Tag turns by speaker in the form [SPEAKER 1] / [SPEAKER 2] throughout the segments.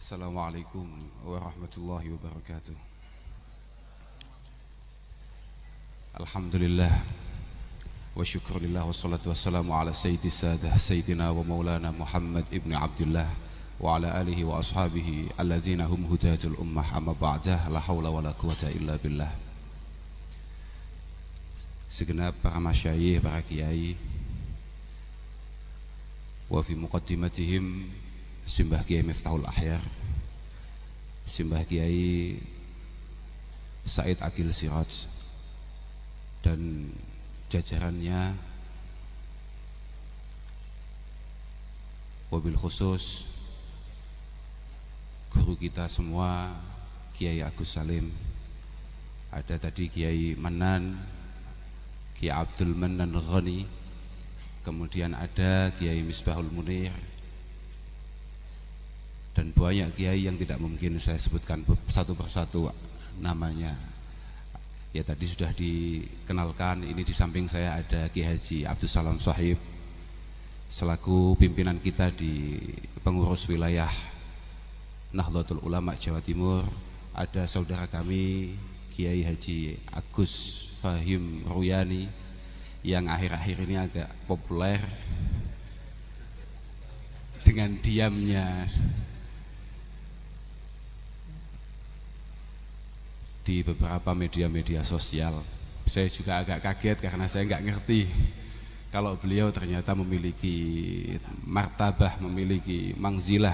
[SPEAKER 1] Assalamualaikum warahmatullahi wabarakatuh. Alhamdulillah wa syukurillah wassalatu wassalamu ala sayyidi sadah sayyidina wa maulana Muhammad ibn Abdullah wa ala alihi wa ashabihi alladzina hum hudatul ummah, amma ba'dah, la hawla wa la quwata illa billah. Segenap para masyayikh, para kiai, wa fi muqaddimatihim Simbah Kiai Miftahul Ahyar, Simbah Kiai Said Akil Siraj, dan jajarannya, wabil khusus guru kita semua Kiai Agus Salim. Ada tadi Kiai Manan, Kiai Abdul Manan Ghani, kemudian ada Kiai Misbahul Munir, dan banyak kiai yang tidak mungkin saya sebutkan satu persatu namanya. Ya tadi sudah dikenalkan. Ini di samping saya ada Kiai Haji Abdul Salam Shahib selaku pimpinan kita di pengurus wilayah Nahdlatul Ulama Jawa Timur. Ada saudara kami Kiai Haji Agus Fahim Ruyani yang akhir-akhir ini agak populer dengan diamnya di beberapa media-media sosial. Saya juga agak kaget karena saya nggak ngerti kalau beliau ternyata memiliki martabah, memiliki mangzilah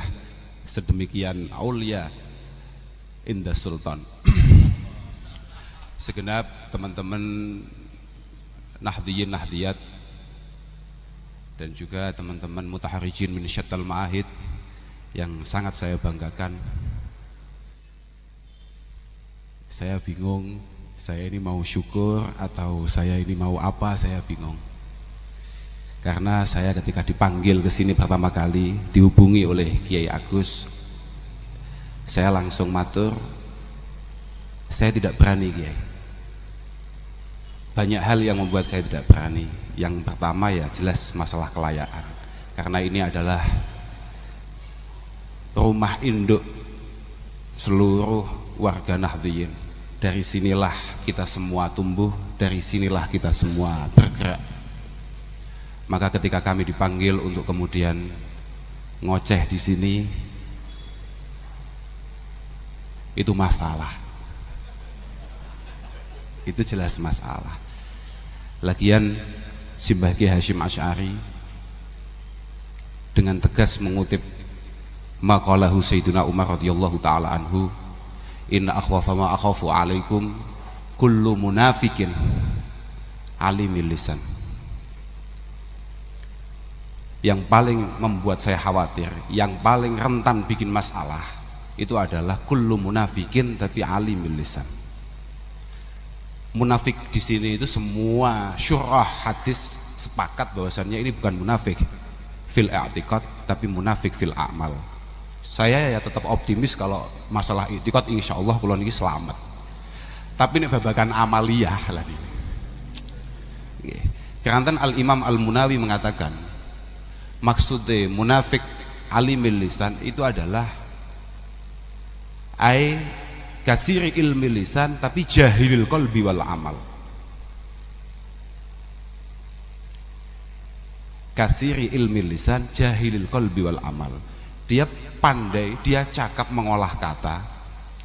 [SPEAKER 1] sedemikian aulia inda sultan. Segenap teman-teman nahdiyin nahdiyat dan juga teman-teman mutaharijin min syattal ma'ahid yang sangat saya banggakan. Saya bingung, saya ini mau syukur atau saya ini mau apa, saya bingung. Karena saya ketika dipanggil ke sini pertama kali, dihubungi oleh Kiai Agus, saya langsung matur, saya tidak berani Kiai. Banyak hal yang membuat saya tidak berani. Yang pertama ya jelas masalah kelayaan. Karena ini adalah rumah induk seluruh warga Nahdliyin. Dari sinilah kita semua tumbuh, dari sinilah kita semua bergerak. Maka ketika kami dipanggil untuk kemudian ngoceh di sini, itu masalah. Itu jelas masalah. Lagian Simbah Kiai Hasyim Asy'ari dengan tegas mengutip maqalahu Sayyidina Umar radhiyallahu taala anhu, inna akhwafa ma akhafu alaikum kullu munafikin alimil lisan. Yang paling membuat saya khawatir, yang paling rentan bikin masalah itu adalah kullu munafikin tapi alimil lisan. Munafik di sini itu semua syurah hadis sepakat bahwasannya ini bukan munafik fil i'tiqad tapi munafik fil a'mal. Saya ya tetap optimis kalau masalah i'tiqad insyaallah kula niki selamat. Tapi nek babagan amaliyah lah niki. Nggih. Keranten Al-Imam Al-Munawi mengatakan maksudnya munafik alimil lisan itu adalah kasiri ilmi lisan tapi jahilil qalbi wal amal. Kasiri ilmi lisan jahilil qalbi wal amal. Dia pandai, dia cakap mengolah kata,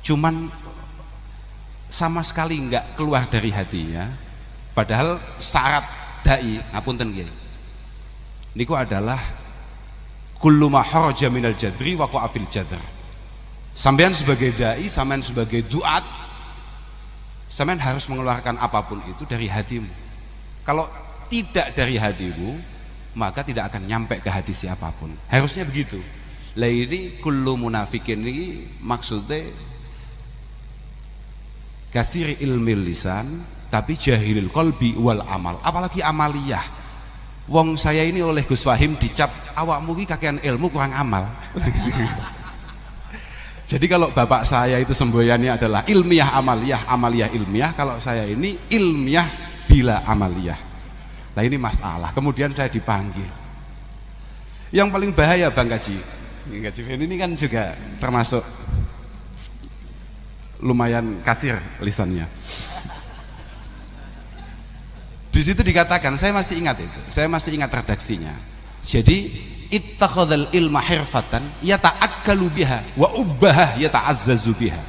[SPEAKER 1] cuman sama sekali enggak keluar dari hatinya. Padahal syarat dai, ngapunten nggih, niku adalah kullu ma kharaja minal jadri wa qa'a fil jadr. Sampean sebagai dai, sampean sebagai duat, sampean harus mengeluarkan apapun itu dari hatimu. Kalau tidak dari hatimu, maka tidak akan nyampe ke hati siapapun. Harusnya begitu. Lah ini kullu munafikin ini maksudnya kasiri ilmi lisan tapi jahilil qalbi wal amal. Apalagi amaliyah. Wong saya ini oleh Gus Fahim dicap awakmu ki kakean ilmu kurang amal. Jadi kalau bapak saya itu semboyannya adalah ilmiah amaliyah, amaliyah ilmiah, kalau saya ini ilmiah bila amaliyah. Nah ini masalah. Kemudian saya dipanggil. Yang paling bahaya Bang Kaji, Enggak, ini kan juga termasuk lumayan kasir lisannya. Di situ dikatakan, saya masih ingat redaksinya. Jadi ittakhadzal ilma hirfatan yata'akkalu biha wa ubbaha yata'azzazu biha.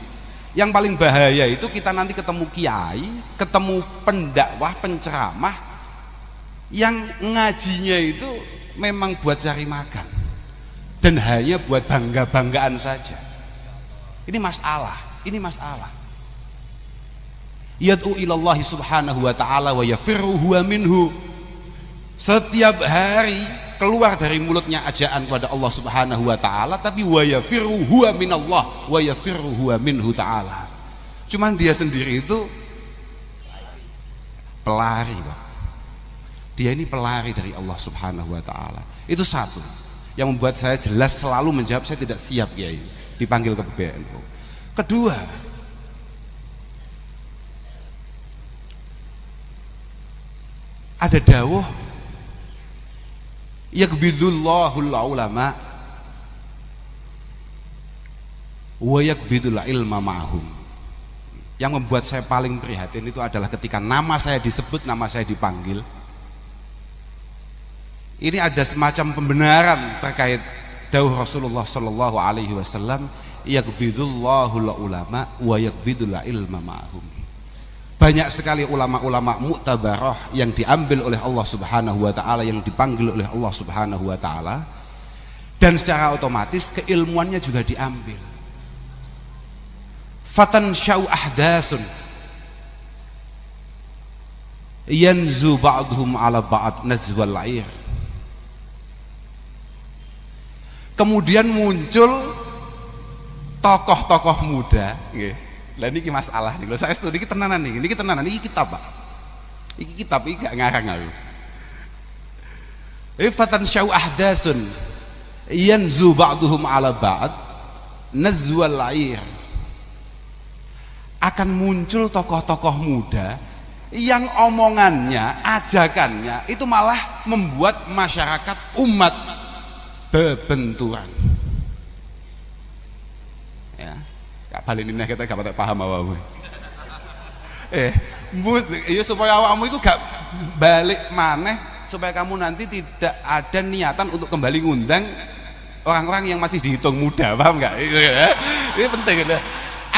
[SPEAKER 1] Yang paling bahaya itu kita nanti ketemu kiai, ketemu pendakwah, penceramah yang ngajinya itu memang buat cari makan dan hanya buat bangga-banggaan saja. Ini masalah. Yad'u ilallahi subhanahu wa ta'ala wa yafirru huwa minhu. Setiap hari keluar dari mulutnya ajaan kepada Allah subhanahu wa ta'ala, tapi wa yafirru huwa minallah wa yafirru huwa minhu ta'ala. Cuman dia sendiri itu pelari, Pak. Dia ini pelari dari Allah subhanahu wa ta'ala. Itu satu yang membuat saya jelas selalu menjawab saya tidak siap Kiai dipanggil ke PBNU. Kedua, ada dawuh yakbidullahul ulama wa yakbidul ilma ma'hum. Yang membuat saya paling prihatin itu adalah ketika nama saya disebut, nama saya dipanggil. Ini ada semacam pembenaran terkait dawuh Rasulullah sallallahu alaihi wasallam, yakbidullahul ulama wa yakbidul ilma ma'hum. Banyak sekali ulama-ulama muktabarah yang diambil oleh Allah subhanahu wa ta'ala, yang dipanggil oleh Allah subhanahu wa ta'ala, dan secara otomatis keilmuannya juga diambil. Fatan syau ahdasun yanzu ba'duhum ala ba'd nazwal air. Kemudian muncul tokoh-tokoh muda, lah ini masalah nih. Kalau saya studi ini tenanan nih, ini kitab Pak. Ini kitab ini gak ngarang aku. Fatan syau ahdasun yanzu ba'duhum ala ba'd nazwal air. Akan muncul tokoh-tokoh muda yang omongannya, ajakannya itu malah membuat masyarakat umat bebenturan. Ya. Balik ini kita gak paham apa-apa. Ya supaya awakmu itu gak balik maneh, supaya kamu nanti tidak ada niatan untuk kembali ngundang orang-orang yang masih dihitung muda, paham gak? Ini penting ya.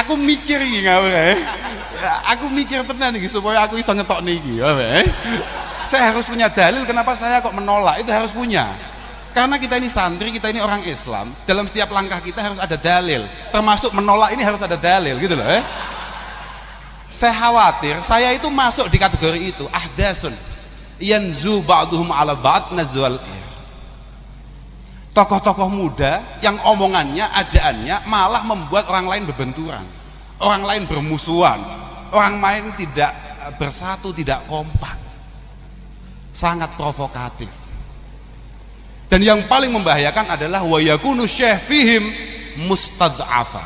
[SPEAKER 1] Aku mikir iki ngawur aku mikir tenan iki supaya aku iso ngetok niki. Saya harus punya dalil kenapa saya kok menolak, itu harus punya. Karena kita ini santri, kita ini orang Islam, dalam setiap langkah kita harus ada dalil, termasuk menolak ini harus ada dalil gitu loh. Saya khawatir saya itu masuk di kategori itu, ahdasun yanzu ba'duhum ala ba'd nazwal. Tokoh-tokoh muda yang omongannya, ajaannya malah membuat orang lain berbenturan, orang lain bermusuhan, orang lain tidak bersatu, tidak kompak. Sangat provokatif. Dan yang paling membahayakan adalah wa yakunu syekh fihim mustad'afa.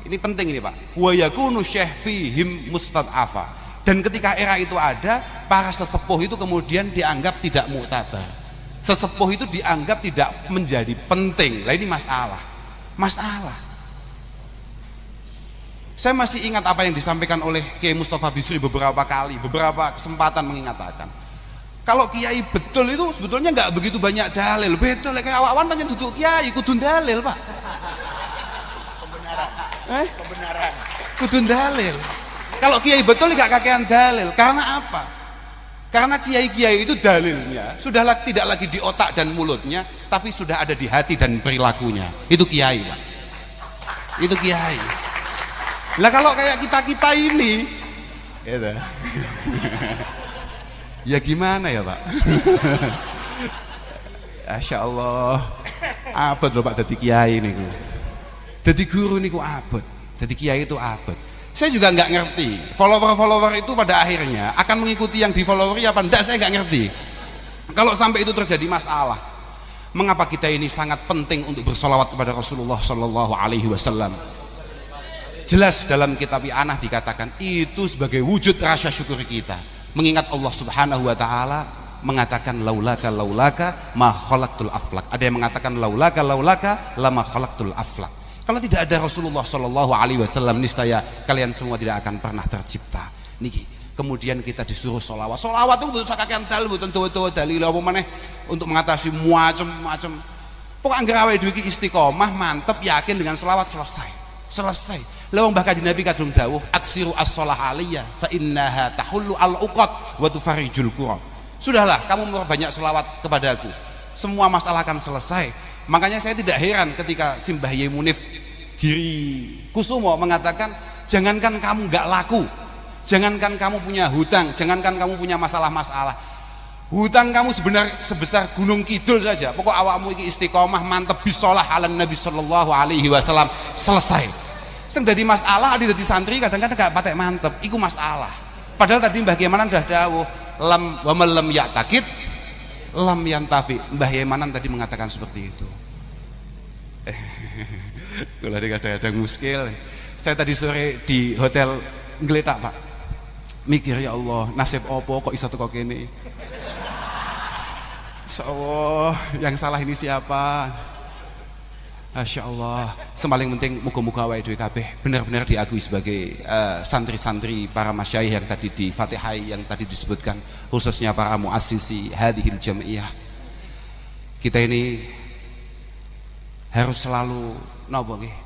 [SPEAKER 1] Ini penting ini Pak. Wa yakunu syekh fihim mustad'afa. Dan ketika era itu ada, para sesepuh itu kemudian dianggap tidak muktabar. Sesepuh itu dianggap tidak menjadi penting. Lah ini masalah. Saya masih ingat apa yang disampaikan oleh Kiai Mustafa Bisri beberapa kali, beberapa kesempatan mengatakan, kalau kiai betul itu sebetulnya nggak begitu banyak dalil. Betul, kayak awan banyak duduk kiai kudu dalil Pak. Kebenaran. Kudu dalil. Kalau kiai betul nggak kakean dalil. Karena apa? Karena kiai-kiai itu dalilnya sudahlah tidak lagi di otak dan mulutnya, tapi sudah ada di hati dan perilakunya. Itu kiai Pak. Itu kiai. Lah kalau kayak kita ini, gitu. Ya gimana ya Pak? Masya Allah, abot loh Pak jadi kiai niku. Jadi guru niku abot, jadi kiai itu abot. Saya juga nggak ngerti. Follower itu pada akhirnya akan mengikuti yang di follower apa enggak, saya nggak ngerti. Kalau sampai itu terjadi masalah, mengapa kita ini sangat penting untuk bersolawat kepada Rasulullah Sallallahu Alaihi Wasallam? Jelas dalam kitab I'anah dikatakan itu sebagai wujud rasa syukur kita, mengingat Allah Subhanahu Wa Taala mengatakan laulaka ma khalaqtul aflak. Ada yang mengatakan laulaka lama khalaqtul aflak. Kalau tidak ada Rasulullah Shallallahu Alaihi Wasallam, niscaya kalian semua tidak akan pernah tercipta. Niki. Kemudian kita disuruh sholawat. Sholawat itu butuh sakakian dalil, butuh dalil apa maneh untuk mengatasi macam-macam. Pokoknya anggar awake dhewe iki istiqomah, mantep, yakin dengan sholawat, selesai. Lawang bahkan Nabi kadung dawuh, aksiru as-sholah aliyah fa innaha tahullu al-uqad wa tufarijul qura. Sudahlah, kamu memperbanyak sholawat kepadaku, semua masalah akan selesai. Makanya saya tidak heran ketika Simbah Yai Munif Giri Kusumo mengatakan, jangankan kamu nggak laku, jangankan kamu punya hutang, jangankan kamu punya masalah-masalah, hutang kamu sebesar gunung kidul saja, pokok awakmu iki istiqomah mantep bisolah ala Nabi Sallallahu Alaihi Wasallam, selesai. Sing dadi masalah adi dadi santri kadang-kadang gak patek mantep, iku masalah. Padahal tadi Mbah Yamanan sudah dawuh, lam wa man lam ya'taqid lam yantafi. Mbah Yamanan tadi mengatakan seperti itu. Kalau kadang-kadang muskil. Saya tadi sore di hotel ngeletak, Pak. Mikir, ya Allah, nasib opo kok iso teko kene. Allah, yang salah ini siapa? Masya Allah. Semaling penting muga-muga awake dhewe kabeh benar-benar diakui sebagai santri-santri para masyayikh yang tadi di Fatihai, yang tadi disebutkan, khususnya para muassisi hadhil jam'iyah. Kita ini harus selalu napa nggih?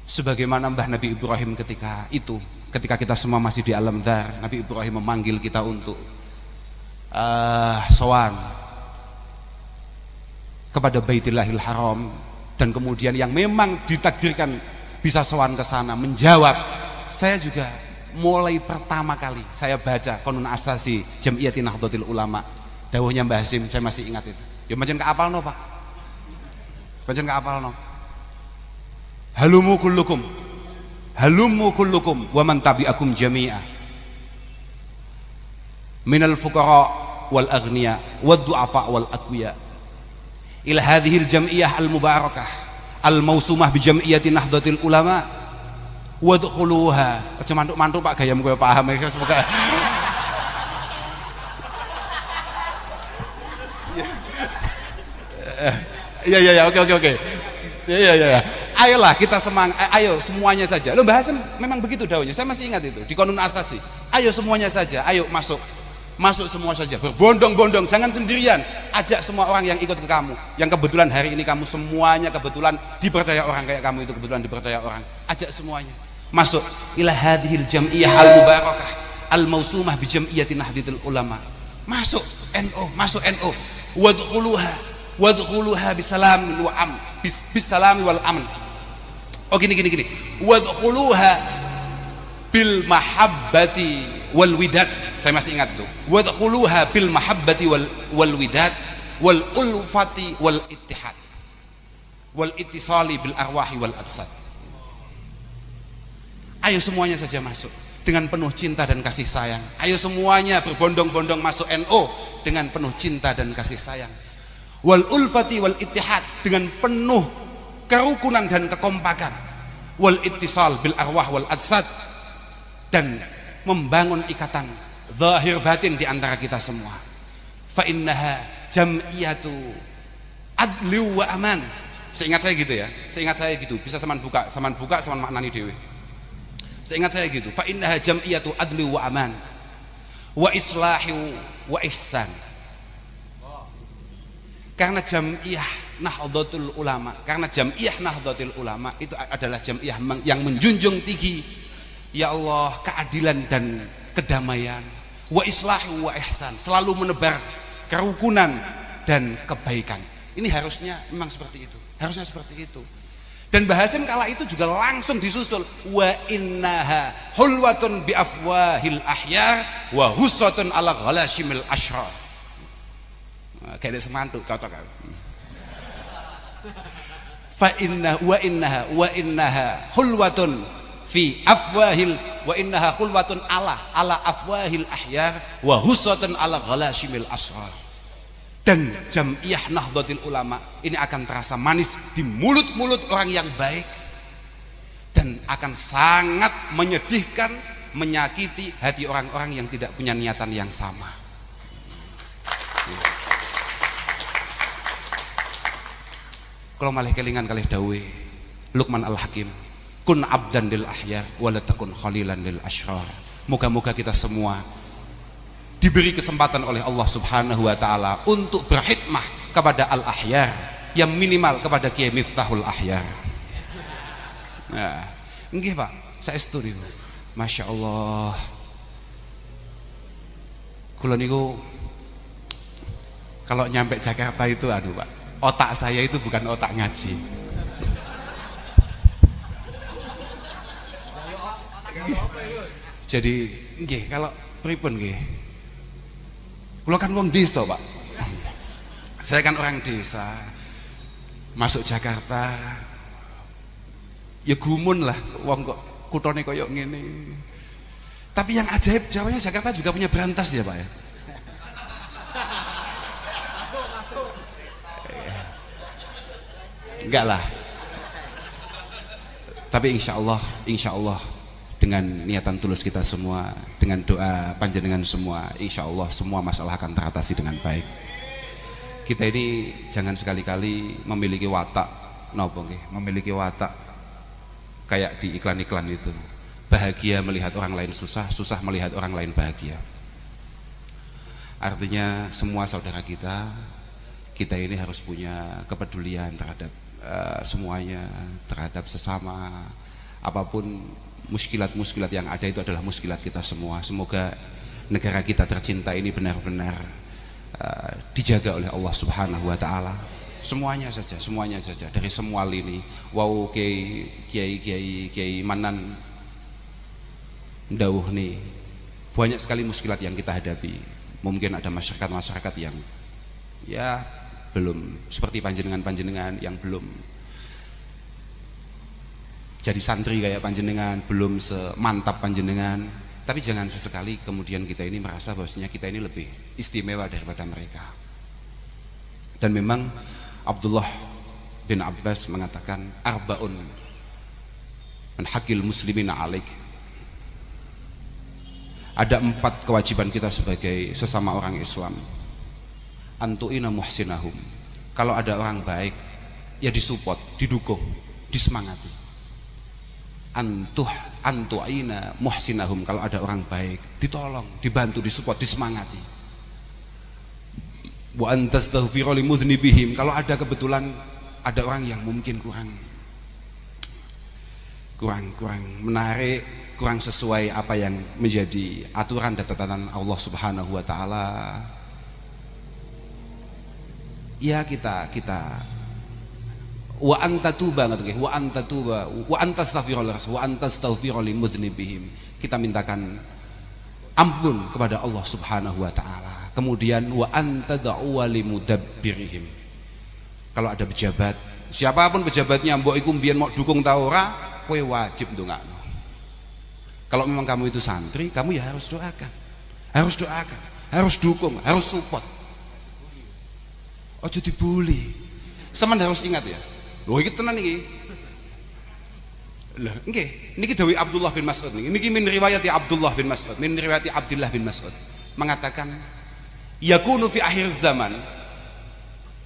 [SPEAKER 1] Sebagaimana Mbah Nabi Ibrahim ketika kita semua masih di alam dzar, Nabi Ibrahim memanggil kita untuk sowan kepada Baitillahil Haram, dan kemudian yang memang ditakdirkan bisa sowan ke sana menjawab. Saya juga mulai pertama kali saya baca Qonun Asasi Jam'iyyati Nahdlatul Ulama, dawuhnya Mbah Hasim, saya masih ingat itu. Ya pancen kaapalno, Pak. Pancen kaapalno. Halumu kullukum wa man tabi'akum jami'a minal fuqara wal aghniya wad du'afa wal aqwiya ila hadhil jam'iyah al mubarakah al mausumah bi jam'iyyati nahdlatil ulama wadkhuluha. Aja mantuk-mantuk Pak, gayamu kowe paham ya, semoga. Ya, oke. Ya. Ayolah kita ayo semuanya saja. Lo bahas memang begitu daunnya. Saya masih ingat itu di Qonun Asasi. Ayo semuanya saja, ayo masuk semua saja, berbondong-bondong, jangan sendirian. Ajak semua orang yang ikut ke kamu, yang kebetulan hari ini kamu semuanya kebetulan dipercaya orang, kayak kamu itu kebetulan dipercaya orang. Ajak semuanya masuk ila hadhil jam'iyah al mubarakah al mausumah bi jam'iyyati nahdlatul ulama. Masuk NO wadkhuluha bisalamin wa am bisalami wal aman. Oh gini. Wadkhuluha bil mahabbati wal widad. Saya masih ingat tuh. Wadkhuluha bil mahabbati wal widad wal ulfati wal ittihad wal ittisali bil arwahi wal adsad. Ayo semuanya saja masuk dengan penuh cinta dan kasih sayang. Ayo semuanya berbondong-bondong masuk NO dengan penuh cinta dan kasih sayang. Wal ulfati wal ittihad, dengan penuh kerukunan dan kekompakan. Wal ittisal bil arwah wal adsad, dan membangun ikatan zahir batin di antara kita semua. Fa innaha jam'iyatu adli wa aman. Seingat saya gitu, bisa saman buka saman maknani dewe. Seingat saya gitu. Fa innaha jam'iyatu adli wa aman wa islahi wa ihsan. Karena Jam'iyah Nahdlatul Ulama, itu adalah Jam'iyah yang menjunjung tinggi, ya Allah, keadilan dan kedamaian, wa islahu wa ihsan, selalu menebar kerukunan dan kebaikan. Ini harusnya memang seperti itu. Dan Mbah Hasim kala itu juga langsung disusul, wa innaha hulwatun bi afwahil ahyar wa hussatun ala ghalashimil ashrar. Kayak semantuk cocok kan. Fa inna wa innaha hulwatun fi afwahil wa innaha hulwatun ala afwahil ahyar wa hussatun ala ghalashimil asrar. Dan Jam'iyah Nahdlatul Ulama ini akan terasa manis di mulut-mulut orang yang baik, dan akan sangat menyedihkan, menyakiti hati orang-orang yang tidak punya niatan yang sama. Kalau malih kelingan kalih dawuh Luqman Al-Hakim, kun abdan lil ahyar wa la takun khalilan lil asyrar. Moga-moga kita semua diberi kesempatan oleh Allah Subhanahu wa taala untuk berkhidmah kepada al-ahyar, yang minimal kepada Kiai Miftahul Ahyar. Nah, nggih Pak, saestu niku. Masya Allah. Kula niku kalau nyampe Jakarta itu aduh Pak, otak saya itu bukan otak ngaji. Jadi nggih kalau pripun nggih. Kula kan wong desa, Pak. Saya kan orang desa. Masuk Jakarta ya gumun lah wong kok kutone koyo ngene. Tapi yang ajaib Jawanya Jakarta juga punya berantas ya, Pak ya. Enggak lah. Tapi insya Allah dengan niatan tulus kita semua, dengan doa panjenengan semua, insya Allah semua masalah akan teratasi dengan baik. Kita ini jangan sekali-kali memiliki watak, memiliki watak kayak di iklan-iklan itu. Bahagia melihat orang lain susah, susah melihat orang lain bahagia. Artinya semua saudara kita ini harus punya kepedulian terhadap semuanya, terhadap sesama. Apapun muskilat-muskilat yang ada itu adalah muskilat kita semua. Semoga negara kita tercinta ini benar-benar dijaga oleh Allah Subhanahu wa taala. Semuanya saja dari semua lini. Wow, kiai Manan ndawuh nih. Banyak sekali muskilat yang kita hadapi. Mungkin ada masyarakat yang ya belum seperti panjenengan yang belum jadi santri kayak panjenengan, belum semantap panjenengan. Tapi jangan sesekali kemudian kita ini merasa bahwasanya kita ini lebih istimewa daripada mereka. Dan memang Abdullah bin Abbas mengatakan arbaun min haqqil muslimina alaik. Ada 4 kewajiban kita sebagai sesama orang Islam. Antu'ina muhsinahum. Kalau ada orang baik ya disupport, didukung, disemangati. Antu'ina muhsinahum. Kalau ada orang baik ditolong, dibantu, disupport, disemangati. Wa antastaghfiru limudznibihim. Kalau ada kebetulan ada orang yang mungkin kurang menarik, kurang sesuai apa yang menjadi aturan dan tatanan Allah Subhanahu wa taala, ya kita wa antatuba wa antastaghfiru limudznibihim. Kita mintakan ampun kepada Allah Subhanahu wa taala. Kemudian wa antad'u limudabbirihim. Kalau ada pejabat, siapapun pejabatnya, mbok iku mbiyen mau dukung ta ora, kowe wajib ndongakno. Kalau memang kamu itu santri, kamu ya harus doakan, harus dukung, harus support. Ojo dibully. Sampeyan harus ingat ya. Lho iki tenan iki. Lah nggih, niki dawuh Abdullah bin Mas'ud niki min riwayat Abdullah bin Mas'ud, min riwayat Abdullah bin Mas'ud mengatakan yakunu fi akhir zaman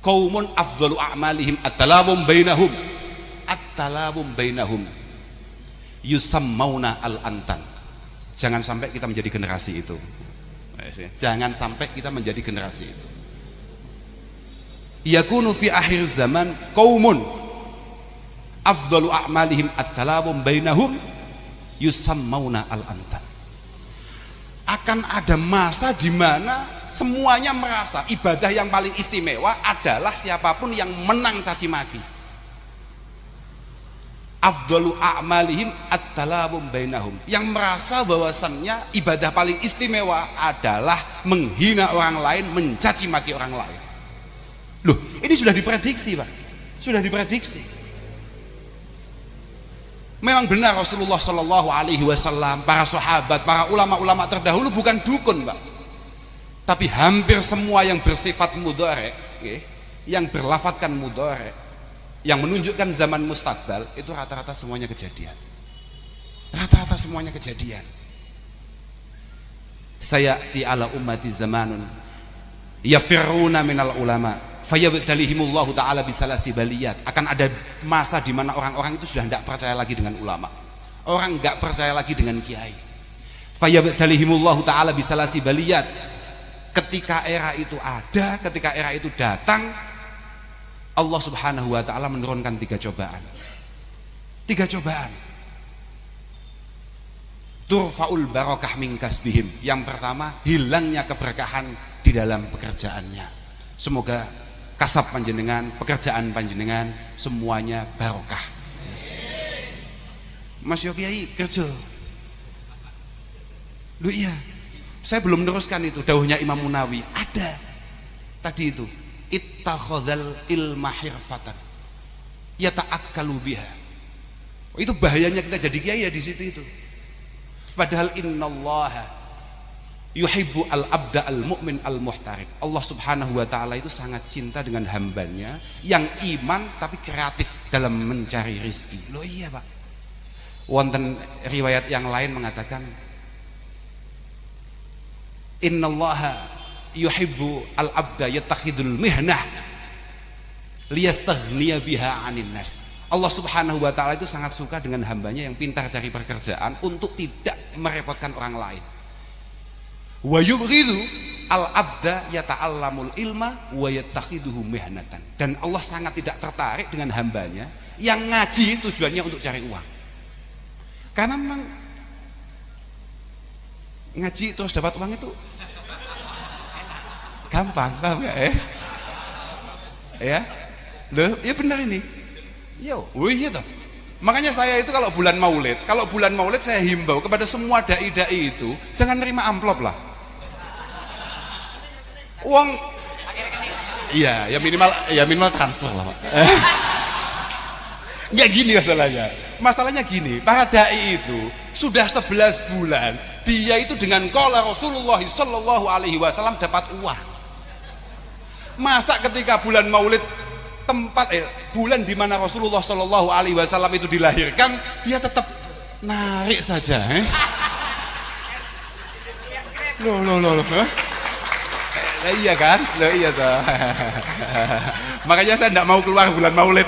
[SPEAKER 1] qaumun afdalu a'malihim at-talabum bainahum yusammauna al-antan. Jangan sampai kita menjadi generasi itu. Jangan sampai kita menjadi generasi itu. Yakunu fi akhir zaman qaumun afdalu a'malihim at-talabum bainahum yusammauna al-antan. Akan ada masa di mana semuanya merasa ibadah yang paling istimewa adalah siapapun yang menang caci maki. Afdalu a'malihim at-talabum bainahum. Yang merasa bahwasannya ibadah paling istimewa adalah menghina orang lain, mencaci maki orang lain. Loh, ini sudah diprediksi, Pak. Sudah diprediksi. Memang benar Rasulullah Shallallahu Alaihi Wasallam, para sahabat, para ulama-ulama terdahulu bukan dukun, Pak. Tapi hampir semua yang bersifat mudhari, yang berlafatkan mudhari, yang menunjukkan zaman mustakbal, itu rata-rata semuanya kejadian. Rata-rata semuanya kejadian. Sayati ala ummati zamanun yafirruna minal ulama fayabtalihimullahu ta'ala bisalasi baliyat. Akan ada masa di mana orang-orang itu sudah tidak percaya lagi dengan ulama, orang nggak percaya lagi dengan kiai. Fayabtalihimullahu ta'ala bisalasi baliyat. Ketika era itu ada, ketika era itu datang, Allah subhanahu wa ta'ala menurunkan 3 cobaan. 3 cobaan. Turfa'ul barakah min kasbihim. Yang pertama, hilangnya keberkahan di dalam pekerjaannya. Semoga kasab panjenengan, pekerjaan panjenengan semuanya barokah. Mas Yo Kiai kerja. Lu iya. Saya belum meneruskan itu dawuhnya Imam Munawi. Ada tadi itu, ittakhadzal ilma hirfatan yata'akkalu biha. Itu bahayanya kita jadi kiai ya di situ itu. Padahal innallaha yuhibbu al-abda al-mu'min al-muhtarif. Allah subhanahu wa ta'ala itu sangat cinta dengan hambanya yang iman tapi kreatif dalam mencari rizki. Loh iya Pak. Wonten riwayat yang lain mengatakan innallaha yuhibbu al-abda yattakhidul mihnah liyastaghniya biha 'anin nas. Allah subhanahu wa ta'ala itu sangat suka dengan hambanya yang pintar cari pekerjaan untuk tidak merepotkan orang lain. Wa yubghidu al-abda yata'allamul ilma wa yattakhiduhu mihnatan. Dan Allah sangat tidak tertarik dengan hambanya yang ngaji tujuannya untuk cari uang. Karena memang ngaji terus dapat uang itu gampang, paham ya? Ya? Loh, ya benar ini. Yo, iya toh. Makanya saya itu kalau bulan Maulid saya himbau kepada semua dai-dai itu jangan nerima amplop lah. Uang, iya, ya minimal transfer lah. Nggak gini masalahnya. Masalahnya gini, para dai itu sudah 11 bulan dia itu dengan qala Rasulullah sallallahu alaihi wasallam dapat uang. Masa ketika bulan Maulid bulan di mana Rasulullah Shallallahu Alaihi Wasallam itu dilahirkan, dia tetap narik saja, loh, iya kan, iya toh. Makanya saya tidak mau keluar bulan Maulid,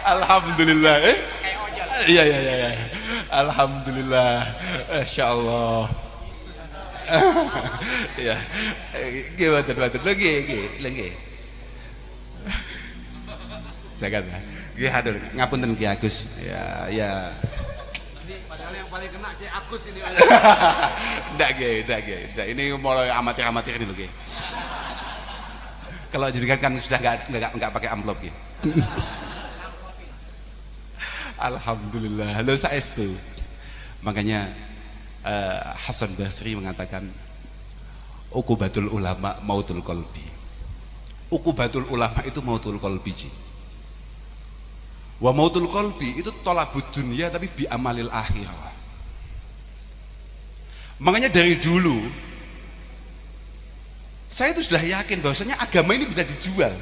[SPEAKER 1] Alhamdulillah, iya, Alhamdulillah, Insya Allah. Ya, gimana lagi. Saya kata, hadir ngapunten Ki Agus. Ya.
[SPEAKER 2] Padahal yang paling kena Ki Agus ini.
[SPEAKER 1] Enggak. Ini mulai amatir ini loh, Ki. Kalau jadi kan sudah enggak pakai amplop, Ki. Alhamdulillah. Lo saestu. Makanya Hasan Basri mengatakan uqubatul ulama mautul qalbi. Uqubatul ulama itu mautul qalbi. Wa mautul qalbi itu thalabud dunya tapi bi amalil akhirah. Makanya dari dulu saya itu sudah yakin bahwasanya agama ini bisa dijual,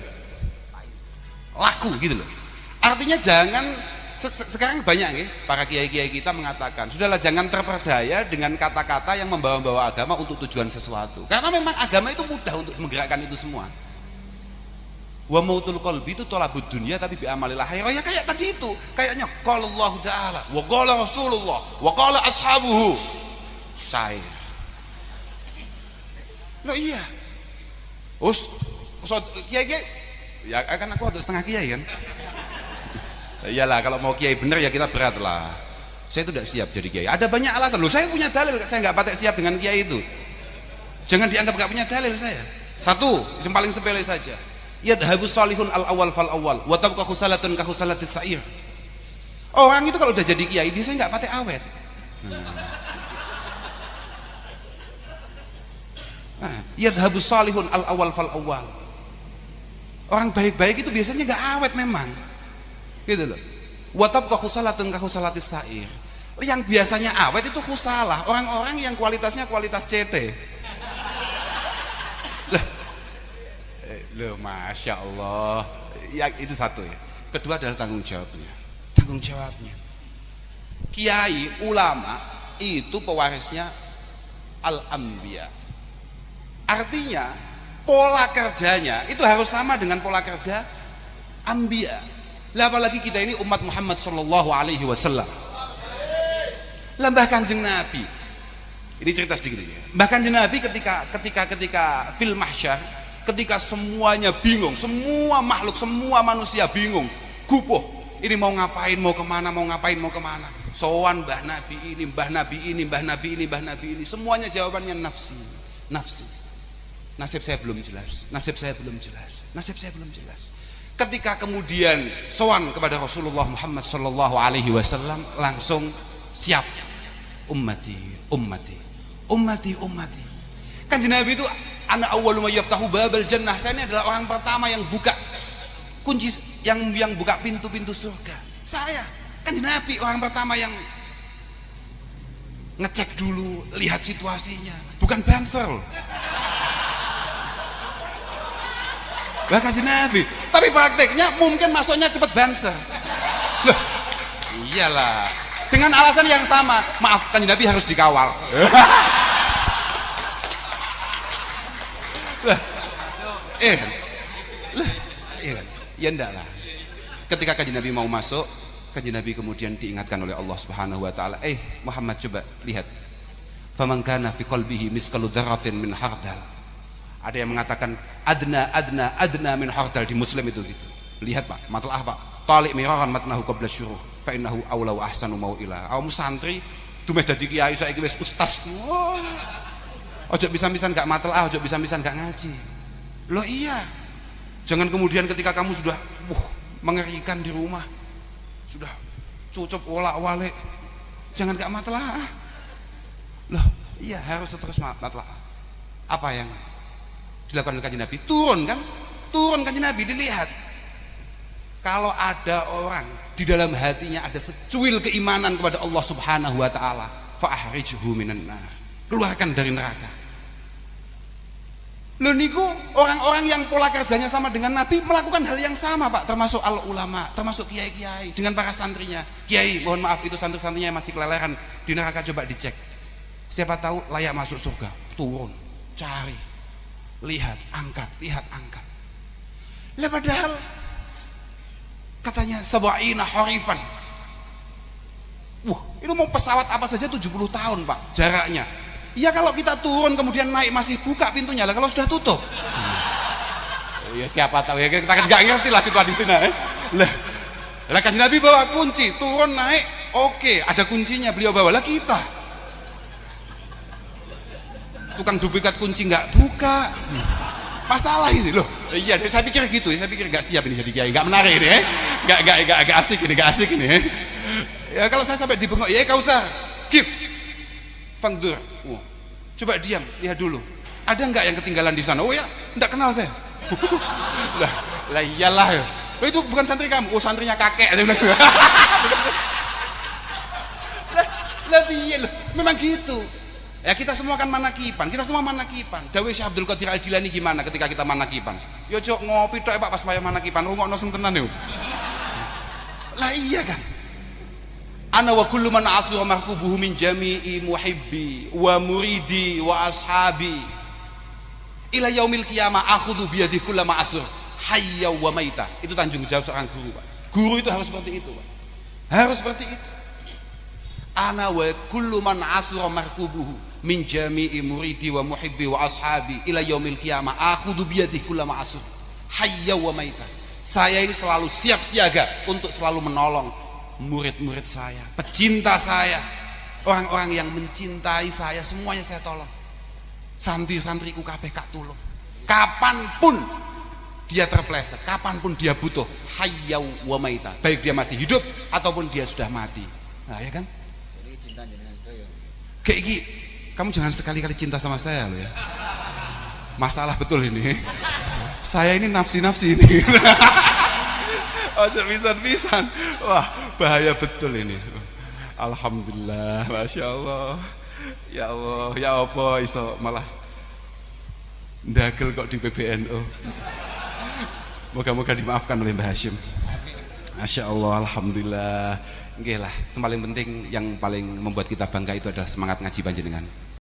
[SPEAKER 1] laku gitu loh. Artinya jangan sekarang banyak nih para kiai-kiai kita mengatakan sudahlah jangan terperdaya dengan kata-kata yang membawa-bawa agama untuk tujuan sesuatu, karena memang agama itu mudah untuk menggerakkan itu semua. Wa mautul qalbi itu thalabud dunya tapi bi amalil akhirah. Ya kayak tadi itu, kayaknya qala Allah taala wa qala Rasulullah wa qala ashabuhu cair. Loh iya. Kiai ya kan aku ada setengah kiai kan. Iyalah kalau mau kiai bener ya kita berat lah. Saya itu tidak siap jadi kiai. Ada banyak alasan loh. Saya punya dalil, saya nggak patek siap dengan kiai itu. Jangan dianggap nggak punya dalil saya. Satu, yang paling sepele saja. Yadhabu salihun al awal fal awal, wa tabqa khusalatun ka khusalatis sa'ir. Orang itu kalau udah jadi kiai biasanya nggak patek awet. Yadhabu salihun al awal fal awal. Orang baik-baik itu biasanya nggak awet memang. Gitu loh. Watab khusalatun ka khusalatis sa'ir. Yang biasanya awet itu khusalah, orang-orang yang kualitasnya kualitas CT. Loh, Masya Allah. Ya, itu satu ya. Kedua adalah tanggung jawabnya. Tanggung jawabnya. Kiai, ulama itu pewarisnya al-anbiya. Artinya pola kerjanya itu harus sama dengan pola kerja anbiya. Lah apalagi kita ini umat Muhammad sallallahu alaihi wasallam. Lah bahkan Kanjeng Nabi, ini cerita sedikit ini. Bahkan Kanjeng Nabi ketika fil mahsyar, ketika semuanya bingung, semua makhluk, semua manusia bingung, gupuh, ini mau ngapain, mau kemana, mau ngapain, mau kemana. Sowan mbah Nabi ini, mbah Nabi ini, mbah Nabi ini, mbah Nabi ini, semuanya jawabannya nafsi, nafsi. Nasib saya belum jelas, nasib saya belum jelas, nasib saya belum jelas. Ketika kemudian sowan kepada Rasulullah Muhammad sallallahu alaihi wasallam, langsung siap, ummati, ummati, ummati, ummati. Kanjeng Nabi itu ana awwalu may yaftahu babal jannah. Saya ini adalah orang pertama yang buka kunci, yang buka pintu-pintu surga. Saya Kanjeng Nabi orang pertama yang ngecek dulu, lihat situasinya, bukan banser. Lah Kanjeng Nabi, tapi prakteknya mungkin masuknya cepet banser. Loh, iyalah. Dengan alasan yang sama, maaf Kanjeng Nabi harus dikawal. Ya enggak lah. Ketika Kanjeng Nabi mau masuk, Kanjeng Nabi kemudian diingatkan oleh Allah Subhanahu wa taala, Muhammad, coba lihat. Faman kana fi qalbihi miskalu dzarratin min hardal. Ada yang mengatakan adna min hardal, di Muslim itu gitu. Lihat Pak, matlaah Pak. Talik miraran matnahu qabla syuruh fa innahu aula wa ahsanu mauila. Awakmu santri dumeh dadi kiai saiki wis ustaz. Ojo bisa-bisan gak matlaah, ojo bisa-bisan gak ngaji. Loh iya. Jangan kemudian ketika kamu sudah mengerikan di rumah, sudah cucup wolak-walik, jangan gak matlaah. Loh iya, harus terus matlaah. Apa yang dilakukan oleh Kanjeng Nabi? Turun kan? Turun Kanjeng Nabi, dilihat. Kalau ada orang di dalam hatinya ada secuil keimanan kepada Allah Subhanahu wa taala, fa ahrijhu minan nar. Keluarkan dari neraka. Loh niku orang-orang yang pola kerjanya sama dengan Nabi melakukan hal yang sama Pak, termasuk al ulama, termasuk kiai-kiai dengan para santrinya. Kiai, mohon maaf itu santri-santrinya masih keleleran di neraka, coba dicek. Siapa tahu layak masuk surga. Turun, cari, lihat, angkat, lihat, angkat. Lah padahal katanya sab'ina harifan. Itu mau pesawat apa saja 70 tahun Pak jaraknya. Ya kalau kita turun kemudian naik masih buka pintunya lah, kalau sudah tutup. Ya siapa tahu ya, kita kan nggak ngerti lah situasi di sini. Lah Kanjeng Nabi bawa kunci, turun naik, oke, ada kuncinya beliau bawa lah kita. Tukang duplikat kunci nggak buka. Masalah ini loh. Iya, saya pikir gitu, saya pikir nggak siap ini jadi kiai, nggak menarik ini, nggak asik ini, nggak asik ini. Ya kalau saya sampai dibengok, ya Kausar, give, fangdur, coba diam, lihat dulu, ada nggak yang ketinggalan di sana? Oh ya, nggak kenal saya. lah iyalah, itu bukan santri kamu, santrinya kakek. Lebih, memang gitu. Ya kita semua kan manakipan, kita semua manakipan. Dawuh Syekh Abdul Qadir Al Jilani gimana ketika kita manakipan? Yo cok ngopi tok Pak pas wayah manakipan, rungokno sing tenan yo. Lah iya kan. Ana wa kullu man asura markubuhu min jami'i muhibbi wa muridi wa ashabi ila yaumil qiyamah akhudhu bi yadihi kullama asur hayya wa maita. Itu tanggung jawab seorang guru Pak. Guru itu harus seperti itu Pak. Harus seperti itu. Ana wa kullu man asura markubuhu min jami'i muridi wa muhibbi wa ashabi ila yaumil qiyamah akhudhu bi yadihi kullama asur hayya wa maita. Saya ini selalu siap siaga untuk selalu menolong murid-murid saya, pecinta saya, orang-orang yang mencintai saya, semuanya saya tolong. Santri-santriku kabeh kak tulung. Kapanpun dia terpleset, kapanpun dia butuh, hayyau wa maita, baik dia masih hidup ataupun dia sudah mati. Nah ya kan? Jadi cinta jenengan sedaya. Kayak iki, kamu jangan sekali-kali cinta sama saya loh ya. Masalah betul ini. Saya ini nafsi-nafsi ini. Ojo pisan-pisan. Wah, bahaya betul ini. Alhamdulillah, Masya Allah. Ya Allah, ya apa iso malah ndagel kok di PBNU. Moga-moga dimaafkan oleh Mbah Hashim. Masya Allah, Alhamdulillah. Nggih lah, yang paling penting, yang paling membuat kita bangga itu adalah semangat ngaji panjenengan.